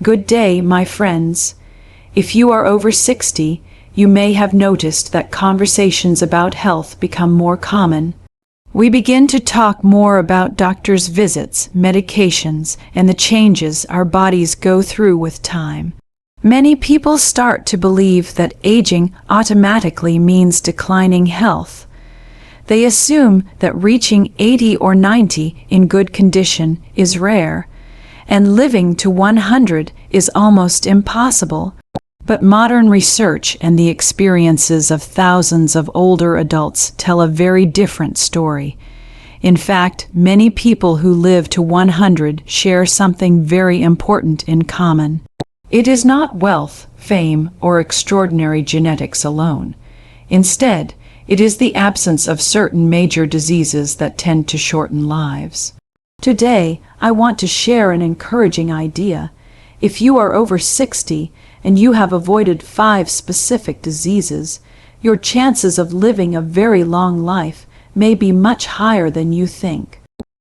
Good day, my friends. If you are over 60, you may have noticed that conversations about health become more common. We begin to talk more about doctors' visits, medications, and the changes our bodies go through with time. Many people start to believe that aging automatically means declining health. They assume that reaching 80 or 90 in good condition is rare, and living to 100 is almost impossible. But modern research and the experiences of thousands of older adults tell a very different story. In fact, many people who live to 100 share something very important in common. It is not wealth, fame, or extraordinary genetics alone. Instead, it is the absence of certain major diseases that tend to shorten lives. Today, I want to share an encouraging idea. If you are over 60 and you have avoided 5 specific diseases, your chances of living a very long life may be much higher than you think.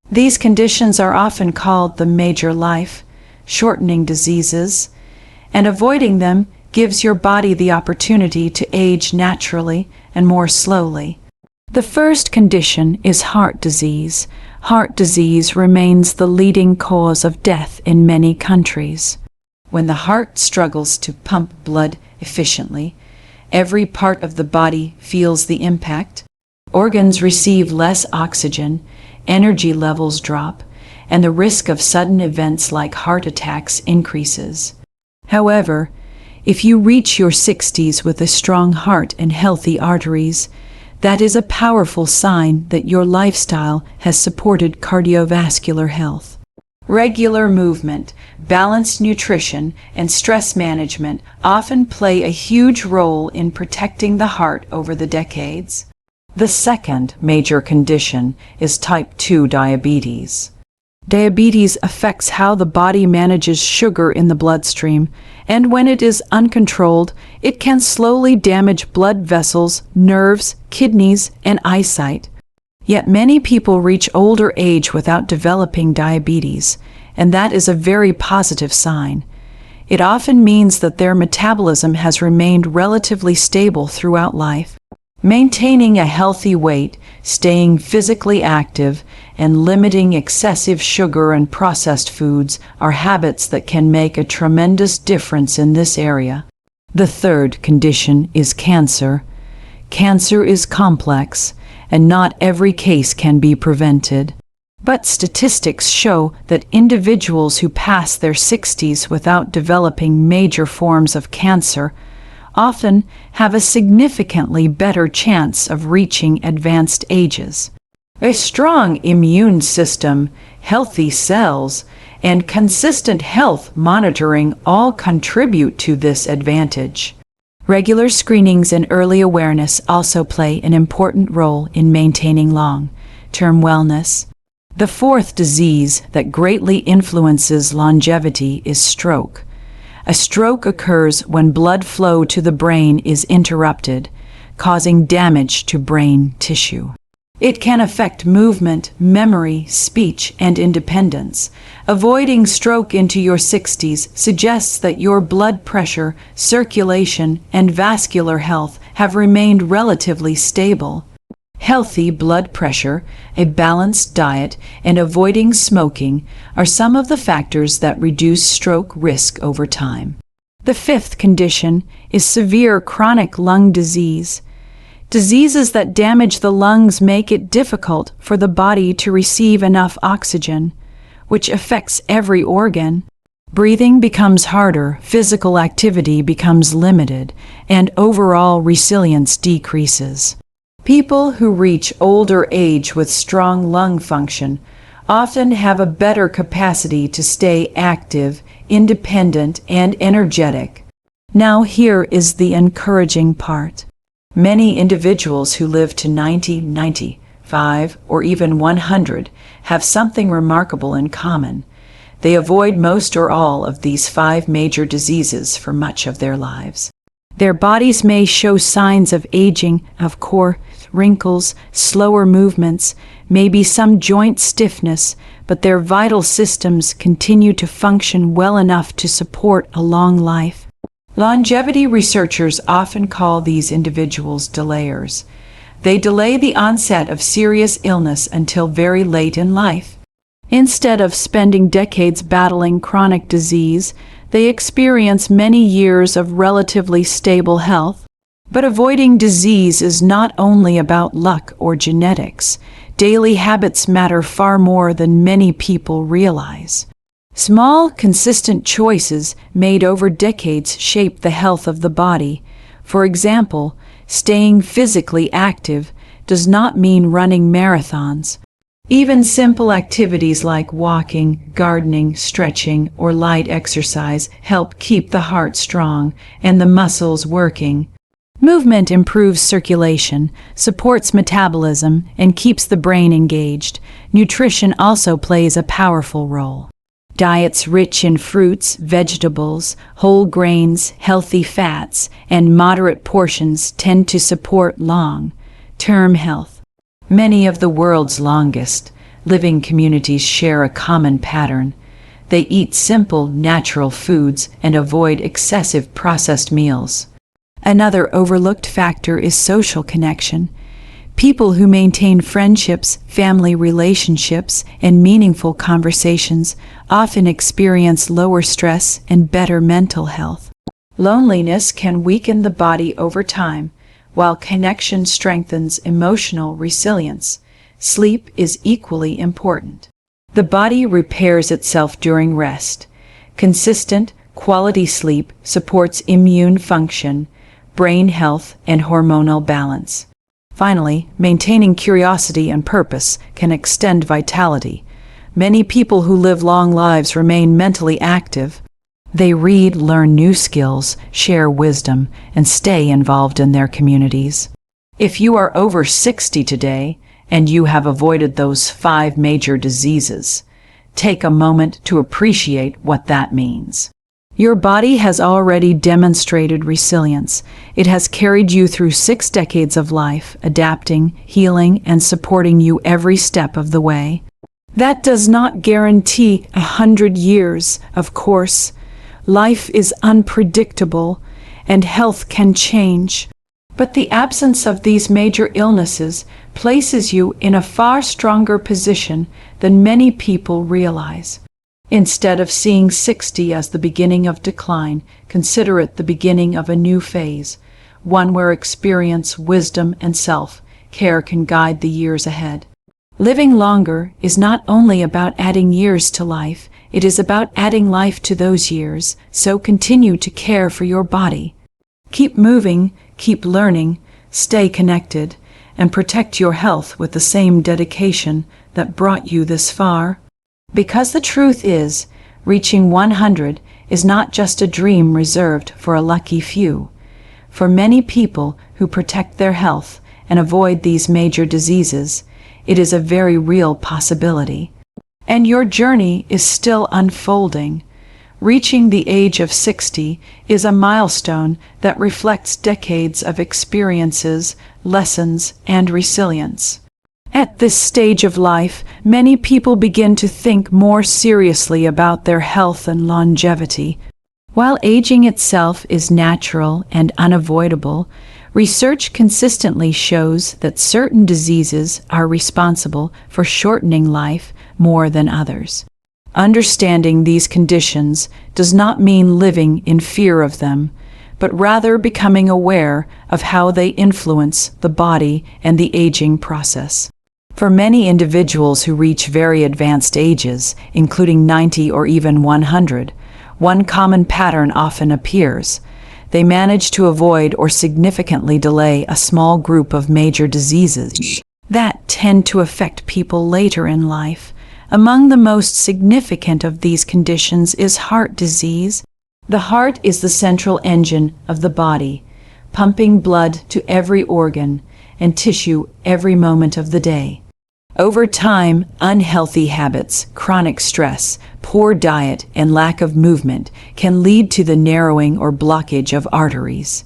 These conditions are often called the major life-shortening diseases, and avoiding them gives your body the opportunity to age naturally and more slowly. The first condition is heart disease. Heart disease remains the leading cause of death in many countries. When the heart struggles to pump blood efficiently, every part of the body feels the impact. Organs receive less oxygen, energy levels drop, and the risk of sudden events like heart attacks increases. However, if you reach your 60s with a strong heart and healthy arteries, that is a powerful sign that your lifestyle has supported cardiovascular health. Regular movement, balanced nutrition, and stress management often play a huge role in protecting the heart over the decades. The second major condition is type 2 diabetes. Diabetes affects how the body manages sugar in the bloodstream, and when it is uncontrolled, it can slowly damage blood vessels, nerves, kidneys, and eyesight. Yet many people reach older age without developing diabetes, and that is a very positive sign. It often means that their metabolism has remained relatively stable throughout life. Maintaining a healthy weight, staying physically active, and limiting excessive sugar and processed foods are habits that can make a tremendous difference in this area. The third condition is cancer. Cancer is complex, and not every case can be prevented. But statistics show that individuals who pass their 60s without developing major forms of cancer often have a significantly better chance of reaching advanced ages. A strong immune system, healthy cells, and consistent health monitoring all contribute to this advantage. Regular screenings and early awareness also play an important role in maintaining long-term wellness. The fourth disease that greatly influences longevity is stroke. A stroke occurs when blood flow to the brain is interrupted, causing damage to brain tissue. It can affect movement, memory, speech, and independence. Avoiding stroke into your 60s suggests that your blood pressure, circulation, and vascular health have remained relatively stable. Healthy blood pressure, a balanced diet, and avoiding smoking are some of the factors that reduce stroke risk over time. The fifth condition is severe chronic lung disease. Diseases that damage the lungs make it difficult for the body to receive enough oxygen, which affects every organ. Breathing becomes harder, physical activity becomes limited, and overall resilience decreases. People who reach older age with strong lung function often have a better capacity to stay active, independent, and energetic. Now here is the encouraging part. Many individuals who live to 90, 95, or even 100 have something remarkable in common. They avoid most or all of these 5 major diseases for much of their lives. Their bodies may show signs of aging, of course, wrinkles, slower movements, maybe some joint stiffness, but their vital systems continue to function well enough to support a long life. Longevity researchers often call these individuals delayers. They delay the onset of serious illness until very late in life. Instead of spending decades battling chronic disease, they experience many years of relatively stable health. But avoiding disease is not only about luck or genetics. Daily habits matter far more than many people realize. Small, consistent choices made over decades shape the health of the body. For example, staying physically active does not mean running marathons. Even simple activities like walking, gardening, stretching, or light exercise help keep the heart strong and the muscles working. Movement improves circulation, supports metabolism, and keeps the brain engaged. Nutrition also plays a powerful role. Diets rich in fruits, vegetables, whole grains, healthy fats, and moderate portions tend to support long-term health. Many of the world's longest living communities share a common pattern. They eat simple, natural foods and avoid excessive processed meals. Another overlooked factor is social connection. People who maintain friendships, family relationships, and meaningful conversations often experience lower stress and better mental health. Loneliness can weaken the body over time, while connection strengthens emotional resilience. Sleep is equally important. The body repairs itself during rest. Consistent, quality sleep supports immune function, brain health, and hormonal balance. Finally, maintaining curiosity and purpose can extend vitality. Many people who live long lives remain mentally active. They read, learn new skills, share wisdom, and stay involved in their communities. If you are over 60 today, and you have avoided those 5 major diseases, take a moment to appreciate what that means. Your body has already demonstrated resilience. It has carried you through 6 decades of life, adapting, healing, and supporting you every step of the way. That does not guarantee 100 years, of course. Life is unpredictable, and health can change. But the absence of these major illnesses places you in a far stronger position than many people realize. Instead of seeing 60 as the beginning of decline, consider it the beginning of a new phase, one where experience, wisdom, and self-care can guide the years ahead. Living longer is not only about adding years to life, it is about adding life to those years, so continue to care for your body. Keep moving, keep learning, stay connected, and protect your health with the same dedication that brought you this far. Because the truth is, reaching 100 is not just a dream reserved for a lucky few. For many people who protect their health and avoid these major diseases, it is a very real possibility. And your journey is still unfolding. Reaching the age of 60 is a milestone that reflects decades of experiences, lessons, and resilience. At this stage of life, many people begin to think more seriously about their health and longevity. While aging itself is natural and unavoidable, research consistently shows that certain diseases are responsible for shortening life more than others. Understanding these conditions does not mean living in fear of them, but rather becoming aware of how they influence the body and the aging process. For many individuals who reach very advanced ages, including 90 or even 100, one common pattern often appears. They manage to avoid or significantly delay a small group of major diseases that tend to affect people later in life. Among the most significant of these conditions is heart disease. The heart is the central engine of the body, pumping blood to every organ and tissue every moment of the day. Over time, unhealthy habits, chronic stress, poor diet, and lack of movement can lead to the narrowing or blockage of arteries.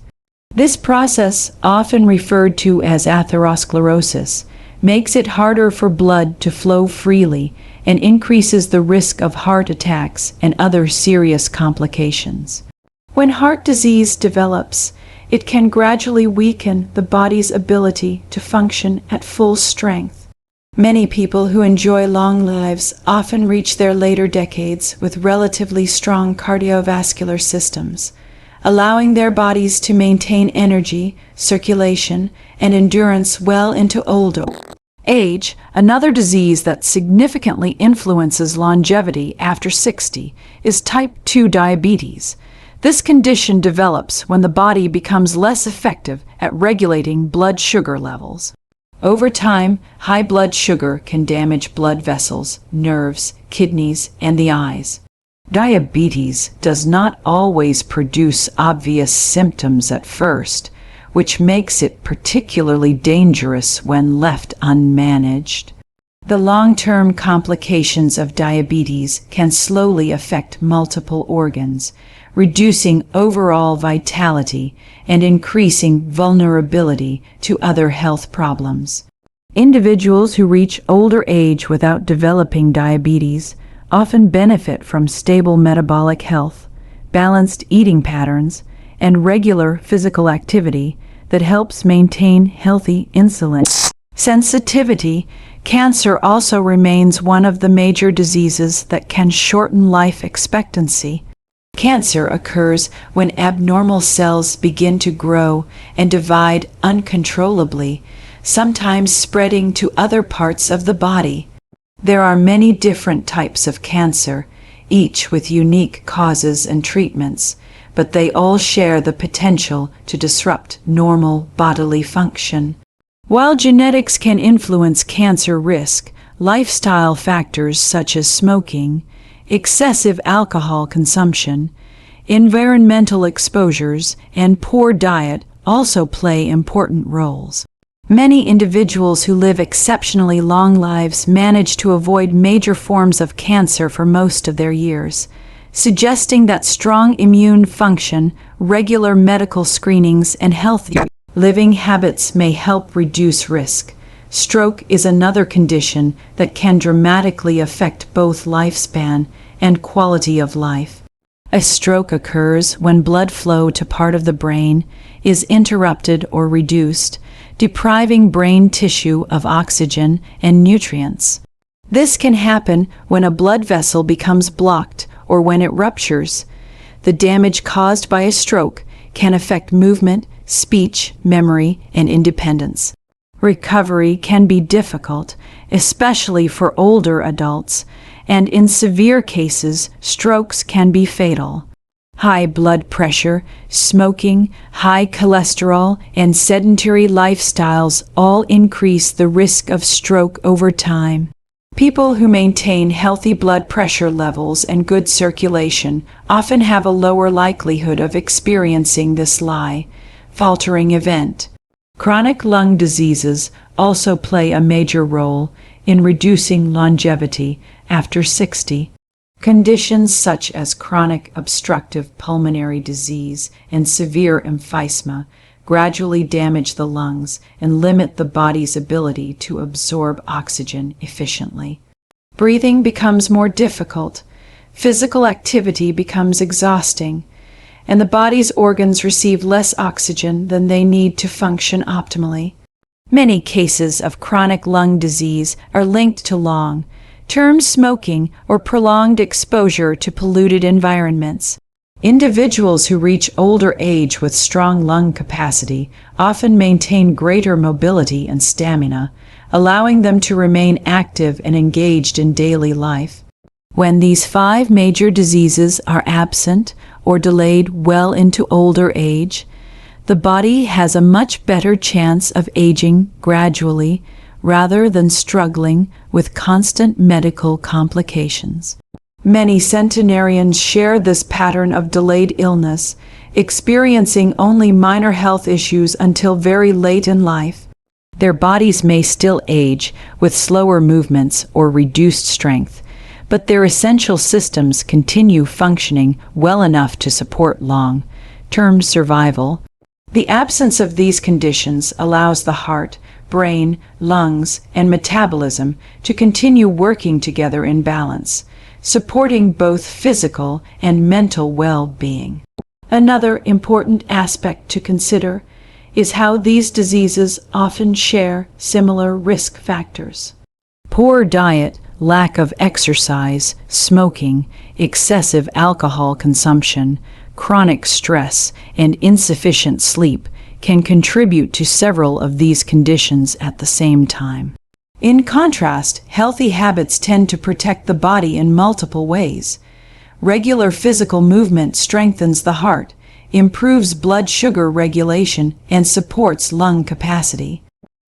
This process, often referred to as atherosclerosis, makes it harder for blood to flow freely and increases the risk of heart attacks and other serious complications. When heart disease develops, it can gradually weaken the body's ability to function at full strength. Many people who enjoy long lives often reach their later decades with relatively strong cardiovascular systems, allowing their bodies to maintain energy, circulation, and endurance well into old age. Another disease that significantly influences longevity after 60 is type 2 diabetes. This condition develops when the body becomes less effective at regulating blood sugar levels. Over time, high blood sugar can damage blood vessels, nerves, kidneys, and the eyes. Diabetes does not always produce obvious symptoms at first, which makes it particularly dangerous when left unmanaged. The long-term complications of diabetes can slowly affect multiple organs, reducing overall vitality and increasing vulnerability to other health problems. Individuals who reach older age without developing diabetes often benefit from stable metabolic health, balanced eating patterns, and regular physical activity that helps maintain healthy insulin sensitivity. Cancer also remains one of the major diseases that can shorten life expectancy. Cancer occurs when abnormal cells begin to grow and divide uncontrollably, sometimes spreading to other parts of the body. There are many different types of cancer, each with unique causes and treatments, but they all share the potential to disrupt normal bodily function. While genetics can influence cancer risk, lifestyle factors such as smoking, excessive alcohol consumption, environmental exposures, and poor diet also play important roles. Many individuals who live exceptionally long lives manage to avoid major forms of cancer for most of their years, suggesting that strong immune function, regular medical screenings, and healthy living habits may help reduce risk. Stroke is another condition that can dramatically affect both lifespan and quality of life. A stroke occurs when blood flow to part of the brain is interrupted or reduced, depriving brain tissue of oxygen and nutrients. This can happen when a blood vessel becomes blocked or when it ruptures. The damage caused by a stroke can affect movement, speech, memory, and independence. Recovery can be difficult, especially for older adults, and in severe cases, strokes can be fatal. High blood pressure, smoking, high cholesterol, and sedentary lifestyles all increase the risk of stroke over time. People who maintain healthy blood pressure levels and good circulation often have a lower likelihood of experiencing this life-altering event. Chronic lung diseases also play a major role in reducing longevity after 60. Conditions such as chronic obstructive pulmonary disease and severe emphysema gradually damage the lungs and limit the body's ability to absorb oxygen efficiently. Breathing becomes more difficult, physical activity becomes exhausting, and the body's organs receive less oxygen than they need to function optimally. Many cases of chronic lung disease are linked to long-term smoking or prolonged exposure to polluted environments. Individuals who reach older age with strong lung capacity often maintain greater mobility and stamina, allowing them to remain active and engaged in daily life. When these 5 major diseases are absent or delayed well into older age, the body has a much better chance of aging gradually rather than struggling with constant medical complications. Many centenarians share this pattern of delayed illness, experiencing only minor health issues until very late in life. Their bodies may still age with slower movements or reduced strength, but their essential systems continue functioning well enough to support long-term survival. The absence of these conditions allows the heart, brain, lungs, and metabolism to continue working together in balance, supporting both physical and mental well-being. Another important aspect to consider is how these diseases often share similar risk factors. Poor diet, lack of exercise, smoking, excessive alcohol consumption, chronic stress, and insufficient sleep can contribute to several of these conditions at the same time. In contrast, healthy habits tend to protect the body in multiple ways. Regular physical movement strengthens the heart, improves blood sugar regulation, and supports lung capacity.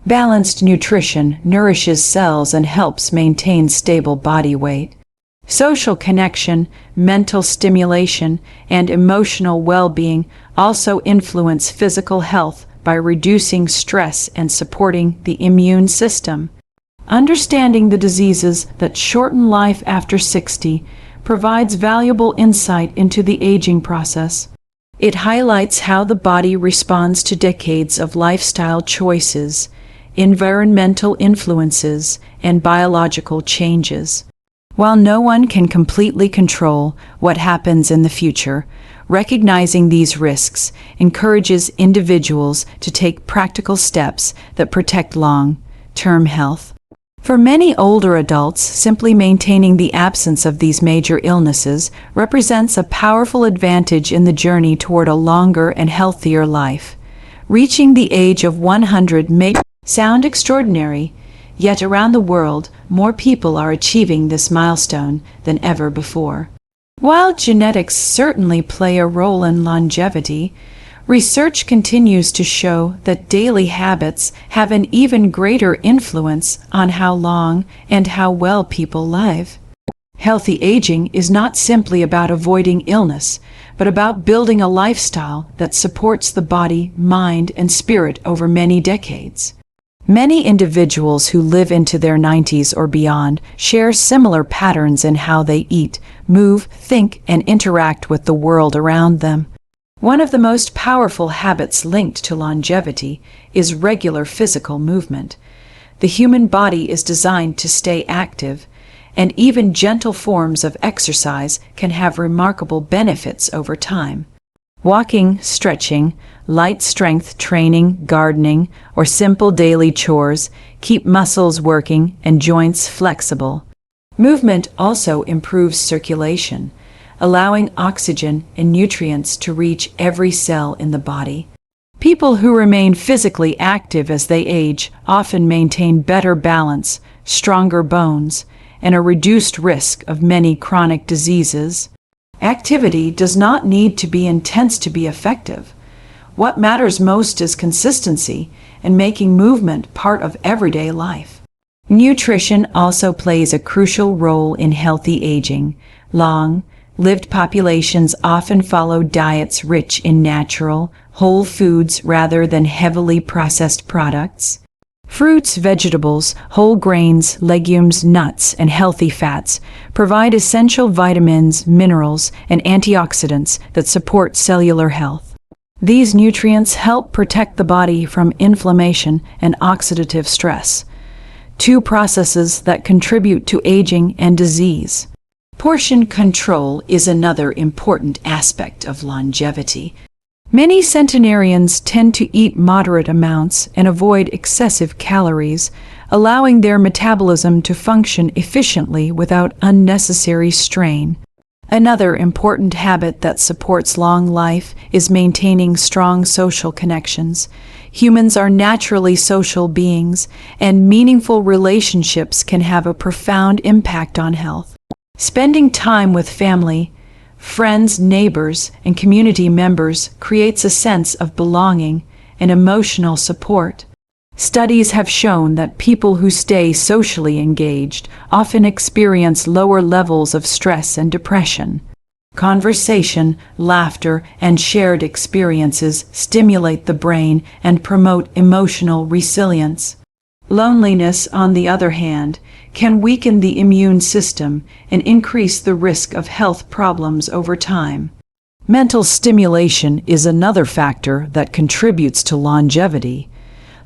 Balanced nutrition nourishes cells and helps maintain stable body weight. Social connection, mental stimulation, and emotional well-being also influence physical health by reducing stress and supporting the immune system. Understanding the diseases that shorten life after 60 provides valuable insight into the aging process. It highlights how the body responds to decades of lifestyle choices, environmental influences, and biological changes. While no one can completely control what happens in the future, recognizing these risks encourages individuals to take practical steps that protect long-term health. For many older adults, simply maintaining the absence of these major illnesses represents a powerful advantage in the journey toward a longer and healthier life. Reaching the age of 100 may sound extraordinary, yet around the world, more people are achieving this milestone than ever before. While genetics certainly play a role in longevity, research continues to show that daily habits have an even greater influence on how long and how well people live. Healthy aging is not simply about avoiding illness, but about building a lifestyle that supports the body, mind, and spirit over many decades. Many individuals who live into their 90s or beyond share similar patterns in how they eat, move, think, and interact with the world around them. One of the most powerful habits linked to longevity is regular physical movement. The human body is designed to stay active, and even gentle forms of exercise can have remarkable benefits over time. Walking, stretching, light strength training, gardening, or simple daily chores keep muscles working and joints flexible. Movement also improves circulation, allowing oxygen and nutrients to reach every cell in the body. People who remain physically active as they age often maintain better balance, stronger bones, and a reduced risk of many chronic diseases. Activity does not need to be intense to be effective. What matters most is consistency and making movement part of everyday life. Nutrition also plays a crucial role in healthy aging. Long-lived populations often follow diets rich in natural, whole foods rather than heavily processed products. Fruits, vegetables, whole grains, legumes, nuts, and healthy fats provide essential vitamins, minerals, and antioxidants that support cellular health. These nutrients help protect the body from inflammation and oxidative stress, two processes that contribute to aging and disease. Portion control is another important aspect of longevity. Many centenarians tend to eat moderate amounts and avoid excessive calories, allowing their metabolism to function efficiently without unnecessary strain. Another important habit that supports long life is maintaining strong social connections. Humans are naturally social beings, and meaningful relationships can have a profound impact on health. Spending time with family, friends, neighbors, and community members creates a sense of belonging and emotional support. Studies have shown that people who stay socially engaged often experience lower levels of stress and depression. Conversation, laughter, and shared experiences stimulate the brain and promote emotional resilience. Loneliness, on the other hand, can weaken the immune system and increase the risk of health problems over time. Mental stimulation is another factor that contributes to longevity.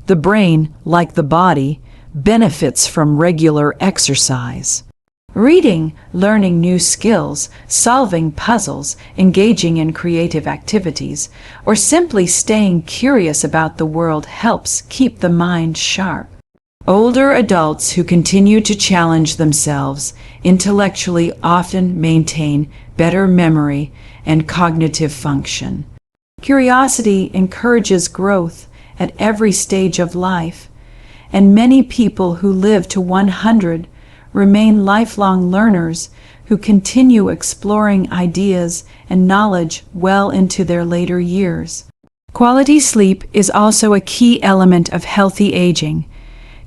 The brain, like the body, benefits from regular exercise. Reading, learning new skills, solving puzzles, engaging in creative activities, or simply staying curious about the world helps keep the mind sharp. Older adults who continue to challenge themselves intellectually often maintain better memory and cognitive function. Curiosity encourages growth at every stage of life, and many people who live to 100 remain lifelong learners who continue exploring ideas and knowledge well into their later years. Quality sleep is also a key element of healthy aging.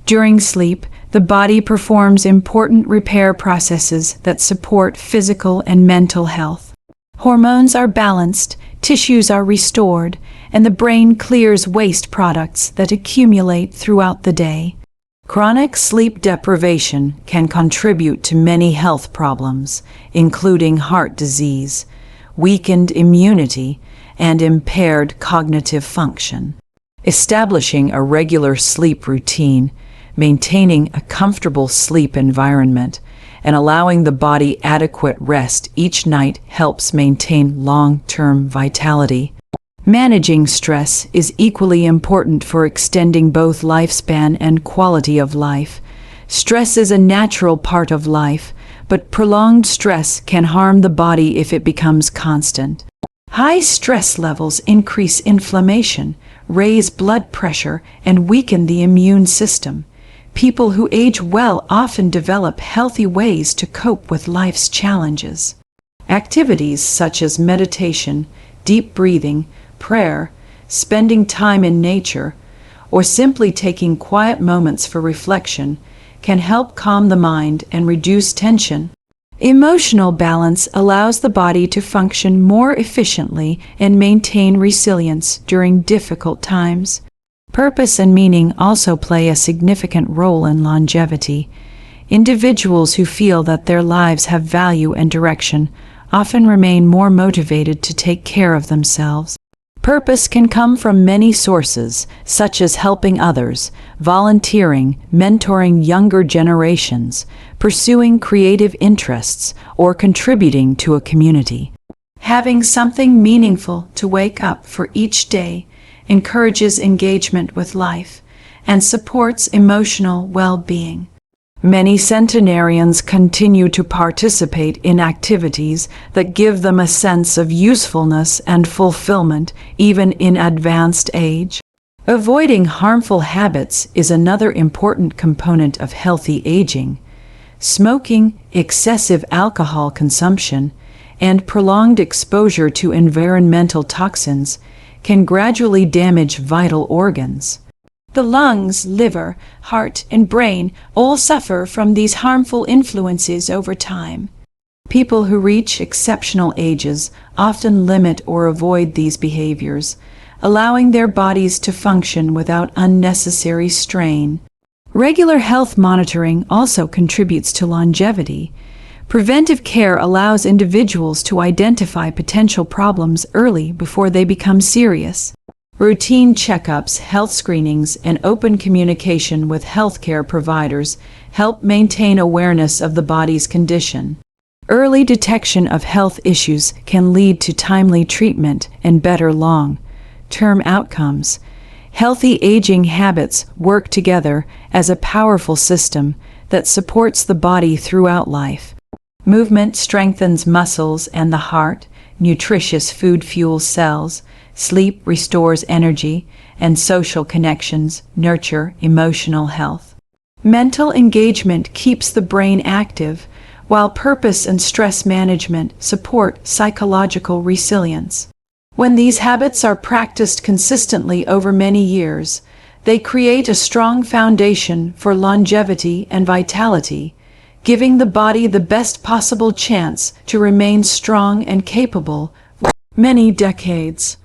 During sleep, the body performs important repair processes that support physical and mental health. Hormones are balanced, tissues are restored, and the brain clears waste products that accumulate throughout the day. Chronic sleep deprivation can contribute to many health problems, including heart disease, weakened immunity, and impaired cognitive function. Establishing a regular sleep routine, maintaining a comfortable sleep environment, and allowing the body adequate rest each night helps maintain long-term vitality. Managing stress is equally important for extending both lifespan and quality of life. Stress is a natural part of life, but prolonged stress can harm the body if it becomes constant. High stress levels increase inflammation, raise blood pressure, and weaken the immune system. People who age well often develop healthy ways to cope with life's challenges. Activities such as meditation, deep breathing, prayer, spending time in nature, or simply taking quiet moments for reflection can help calm the mind and reduce tension. Emotional balance allows the body to function more efficiently and maintain resilience during difficult times. Purpose and meaning also play a significant role in longevity. Individuals who feel that their lives have value and direction often remain more motivated to take care of themselves. Purpose can come from many sources, such as helping others, volunteering, mentoring younger generations, pursuing creative interests, or contributing to a community. Having something meaningful to wake up for each day encourages engagement with life and supports emotional well-being. Many centenarians continue to participate in activities that give them a sense of usefulness and fulfillment even in advanced age. Avoiding harmful habits is another important component of healthy aging. Smoking, excessive alcohol consumption, and prolonged exposure to environmental toxins can gradually damage vital organs. The lungs, liver, heart, and brain all suffer from these harmful influences over time. People who reach exceptional ages often limit or avoid these behaviors, allowing their bodies to function without unnecessary strain. Regular health monitoring also contributes to longevity. Preventive care allows individuals to identify potential problems early before they become serious. Routine checkups, health screenings, and open communication with healthcare providers help maintain awareness of the body's condition. Early detection of health issues can lead to timely treatment and better long-term outcomes. Healthy aging habits work together as a powerful system that supports the body throughout life. Movement strengthens muscles and the heart, nutritious food fuels cells, sleep restores energy, and social connections nurture emotional health. Mental engagement keeps the brain active, while purpose and stress management support psychological resilience. When these habits are practiced consistently over many years, they create a strong foundation for longevity and vitality, giving the body the best possible chance to remain strong and capable for many decades.